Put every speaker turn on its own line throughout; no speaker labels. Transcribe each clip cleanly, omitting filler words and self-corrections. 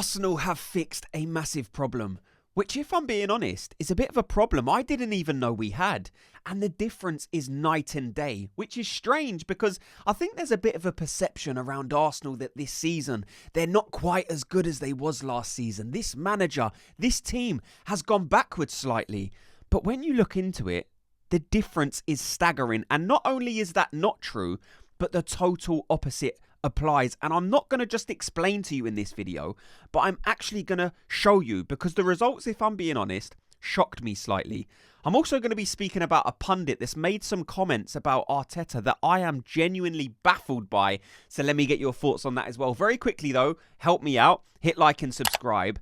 Arsenal have fixed a massive problem, which, if I'm being honest, is a bit of a problem I didn't even know we had. And the difference is night and day, which is strange because I think there's a bit of a perception around Arsenal that this season, they're not quite as good as they was last season. This manager, this team has gone backwards slightly. But when you look into it, the difference is staggering. And not only is that not true, but the total opposite applies. And I'm not going to just explain to you in this video, but I'm actually going to show you, because the results, if I'm being honest, shocked me slightly. I'm also going to be speaking about a pundit that's made some comments about Arteta that I am genuinely baffled by. So let me get your thoughts on that as well. Very quickly though, help me out, hit like and subscribe.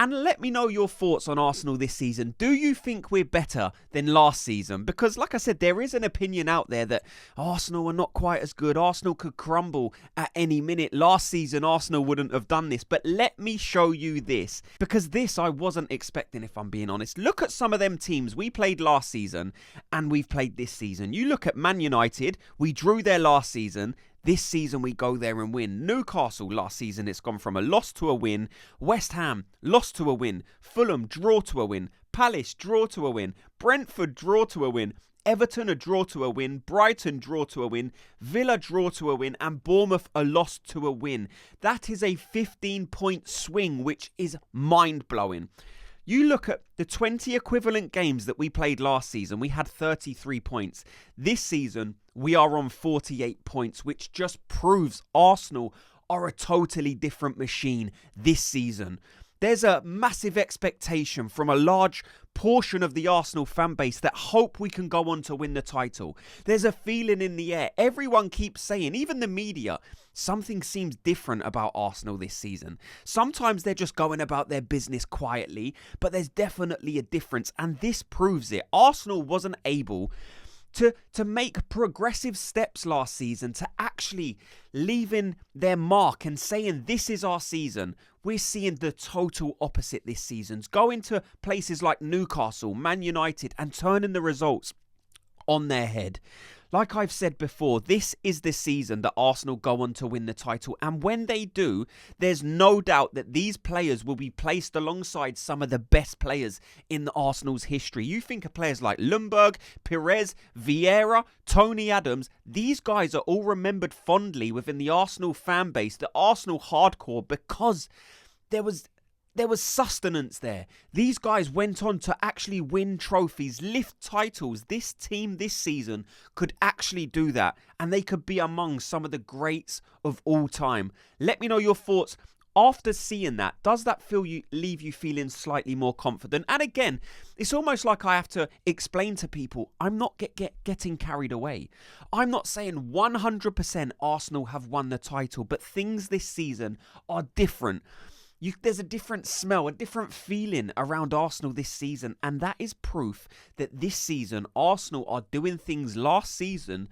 And let me know your thoughts on Arsenal this season. Do you think we're better than last season? Because like I said, there is an opinion out there that Arsenal are not quite as good. Arsenal could crumble at any minute. Last season, Arsenal wouldn't have done this. But let me show you this. Because this I wasn't expecting, if I'm being honest. Look at some of them teams we played last season and we've played this season. You look at Man United. We drew there last season. This season we go there and win. Newcastle last season, it's gone from a loss to a win. West Ham, loss to a win. Fulham, draw to a win. Palace, draw to a win. Brentford, draw to a win. Everton, a draw to a win. Brighton, draw to a win. Villa, draw to a win. And Bournemouth, a loss to a win. That is a 15-point swing, which is mind-blowing. You look at the 20 equivalent games that we played last season, we had 33 points. This season, we are on 48 points, which just proves Arsenal are a totally different machine this season. There's a massive expectation from a large portion of the Arsenal fan base that hope we can go on to win the title. There's a feeling in the air. Everyone keeps saying, even the media, something seems different about Arsenal this season. Sometimes they're just going about their business quietly, but there's definitely a difference, and this proves it. Arsenal wasn't able to make progressive steps last season, to actually leaving their mark and saying this is our season. We're seeing the total opposite this season. Going to places like Newcastle, Man United, and turning the results on their head. Like I've said before, this is the season that Arsenal go on to win the title. And when they do, there's no doubt that these players will be placed alongside some of the best players in Arsenal's history. You think of players like Ljungberg, Perez, Vieira, Tony Adams. These guys are all remembered fondly within the Arsenal fan base, the Arsenal hardcore, because there was sustenance there. These guys went on to actually win trophies, lift titles. This team this season could actually do that, and they could be among some of the greats of all time. Let me know your thoughts after seeing that. Does that leave you feeling slightly more confident? And again, it's almost like I have to explain to people, I'm not getting carried away. I'm not saying 100% Arsenal have won the title, but things this season are different. There's a different smell, a different feeling around Arsenal this season, and that is proof that this season Arsenal are doing things last season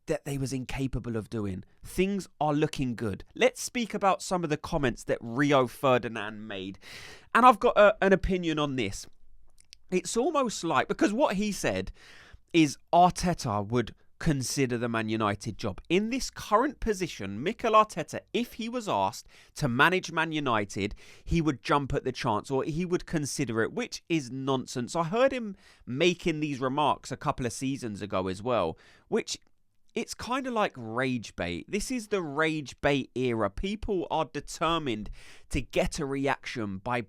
that they was incapable of doing. Things are looking good. Let's speak about some of the comments that Rio Ferdinand made, and I've got an opinion on this. It's almost like, because what he said is Arteta would consider the Man United job. In this current position, Mikel Arteta, if he was asked to manage Man United, he would jump at the chance, or he would consider it, which is nonsense. I heard him making these remarks a couple of seasons ago as well, which it's kind of like rage bait. This is the rage bait era. People are determined to get a reaction by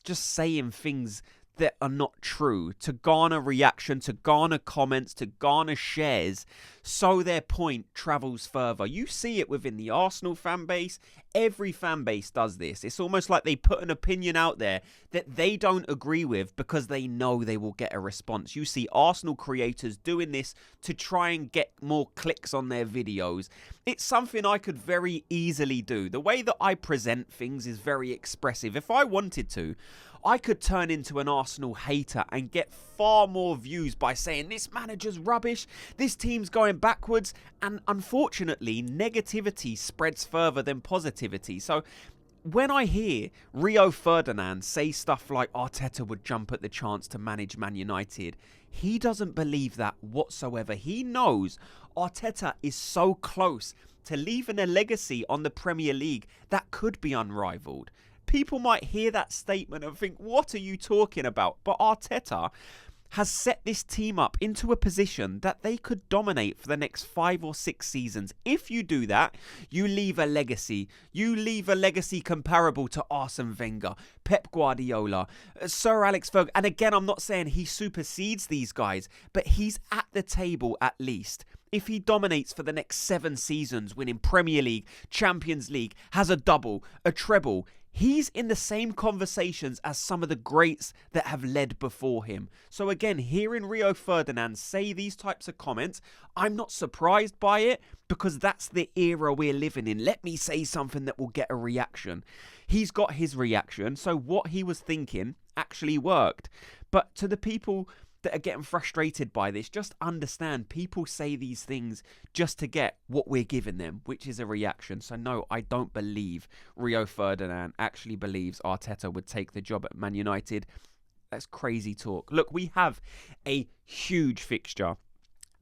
just saying things that are not true, to garner reaction, to garner comments, to garner shares, so their point travels further. You see it within the Arsenal fan base. Every fan base does this. It's almost like they put an opinion out there that they don't agree with because they know they will get a response. You see Arsenal creators doing this to try and get more clicks on their videos. It's something I could very easily do. The way that I present things is very expressive. If I wanted to, I could turn into an Arsenal hater and get far more views by saying this manager's rubbish, this team's going backwards, and unfortunately negativity spreads further than positivity. So when I hear Rio Ferdinand say stuff like Arteta would jump at the chance to manage Man United, he doesn't believe that whatsoever. He knows Arteta is so close to leaving a legacy on the Premier League that could be unrivaled. people might hear that statement and think, what are you talking about? But Arteta has set this team up into a position that they could dominate for the next 5 or 6 seasons. If you do that, you leave a legacy. You leave a legacy comparable to Arsene Wenger, Pep Guardiola, Sir Alex Ferguson. And again, I'm not saying he supersedes these guys, but he's at the table at least. If he dominates for the next 7 seasons, winning Premier League, Champions League, has a double, a treble, he's in the same conversations as some of the greats that have led before him. So again, hearing Rio Ferdinand say these types of comments, I'm not surprised by it because that's the era we're living in. Let me say something that will get a reaction. He's got his reaction, so what he was thinking actually worked. But to the people that are getting frustrated by this, just understand people say these things just to get what we're giving them, which is a reaction. So no, I don't believe Rio Ferdinand actually believes Arteta would take the job at Man United. That's crazy talk. Look, we have a huge fixture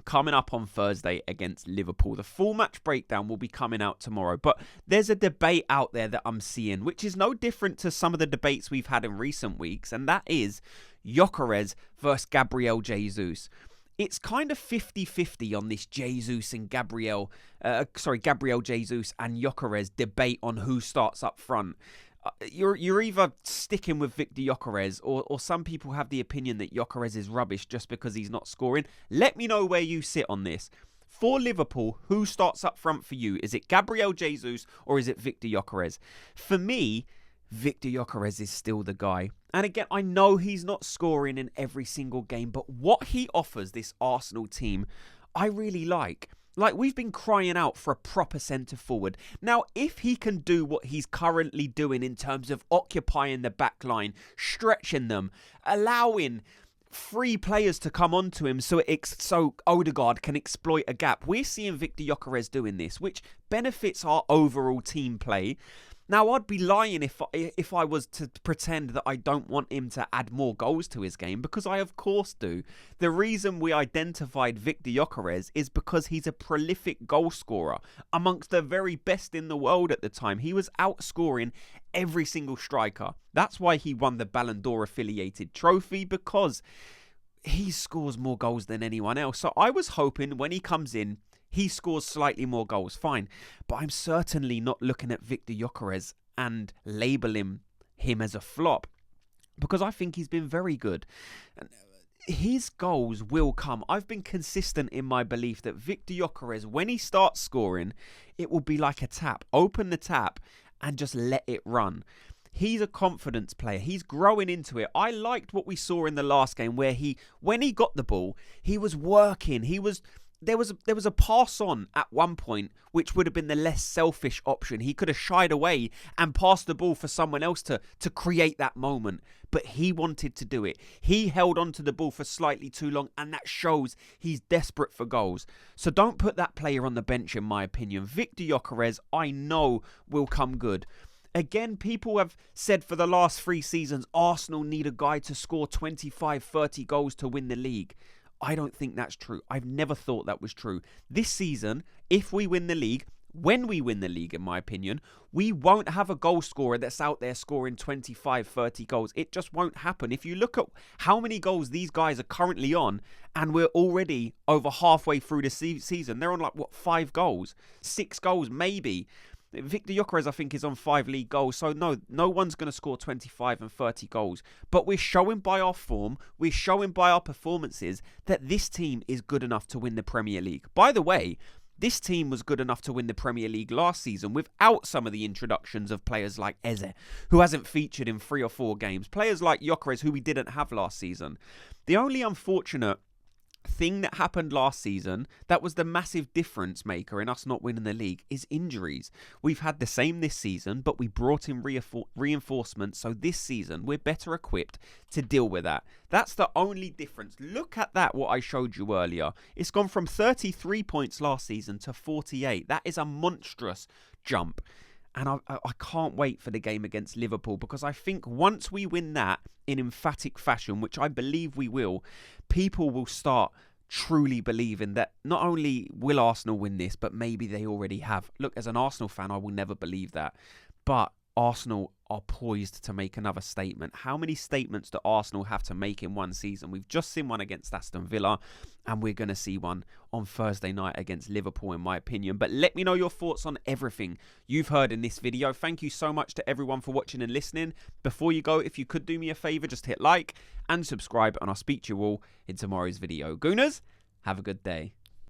coming up on Thursday against Liverpool. The full match breakdown will be coming out tomorrow, but there's a debate out there that I'm seeing, which is no different to some of the debates we've had in recent weeks, and that is Gyökeres versus Gabriel Jesus. It's kind of 50-50 on this Jesus and Gabriel Jesus and Gyökeres debate on who starts up front. You're either sticking with Victor Gyökeres or some people have the opinion that Gyökeres is rubbish just because he's not scoring. Let me know where you sit on this. For Liverpool, who starts up front for you? Is it Gabriel Jesus or is it Victor Gyökeres? For me, Victor Gyökeres is still the guy. And again, I know he's not scoring in every single game, but what he offers this Arsenal team, I really like. Like, we've been crying out for a proper centre-forward. Now, if he can do what he's currently doing in terms of occupying the back line, stretching them, allowing free players to come onto him so Ødegaard can exploit a gap, we're seeing Victor Gyökeres doing this, which benefits our overall team play. Now, I'd be lying if I was to pretend that I don't want him to add more goals to his game, because I of course do. The reason we identified Victor Gyökeres is because he's a prolific goal scorer amongst the very best in the world at the time. He was outscoring every single striker. That's why he won the Ballon d'Or affiliated trophy, because he scores more goals than anyone else. So I was hoping when he comes in, he scores slightly more goals, fine. But I'm certainly not looking at Victor Gyökeres and labelling him as a flop, because I think he's been very good. His goals will come. I've been consistent in my belief that Victor Gyökeres, when he starts scoring, it will be like a tap. Open the tap and just let it run. He's a confidence player. He's growing into it. I liked what we saw in the last game where when he got the ball, he was working. There was a pass on at one point which would have been the less selfish option. He could have shied away and passed the ball for someone else to create that moment. But he wanted to do it. He held on to the ball for slightly too long, and that shows he's desperate for goals. So don't put that player on the bench, in my opinion. Victor Gyökeres, I know, will come good. Again, people have said for the last 3 seasons, Arsenal need a guy to score 25, 30 goals to win the league. I don't think that's true. I've never thought that was true. This season, if we win the league, when we win the league, in my opinion, we won't have a goal scorer that's out there scoring 25, 30 goals. It just won't happen. If you look at how many goals these guys are currently on, and we're already over halfway through the season, they're on 5 goals, 6 goals maybe. Victor Gyökeres, I think, is on 5 league goals. So no one's going to score 25 and 30 goals. But we're showing by our form, we're showing by our performances that this team is good enough to win the Premier League. By the way, this team was good enough to win the Premier League last season without some of the introductions of players like Eze, who hasn't featured in 3 or 4 games. Players like Gyökeres, who we didn't have last season. The only unfortunate thing that happened last season that was the massive difference maker in us not winning the league is injuries. We've had the same this season, but we brought in reinforcements, so this season we're better equipped to deal with that. That's the only difference. Look at that, what I showed you earlier. It's gone from 33 points last season to 48. That is a monstrous jump. And I can't wait for the game against Liverpool, because I think once we win that in emphatic fashion, which I believe we will, people will start truly believing that not only will Arsenal win this, but maybe they already have. Look, as an Arsenal fan, I will never believe that. But Arsenal are poised to make another statement. How many statements do Arsenal have to make in one season? We've just seen one against Aston Villa, and we're going to see one on Thursday night against Liverpool, in my opinion. But let me know your thoughts on everything you've heard in this video. Thank you so much to everyone for watching and listening. Before you go, if you could do me a favour, just hit like and subscribe, and I'll speak to you all in tomorrow's video. Gooners, have a good day.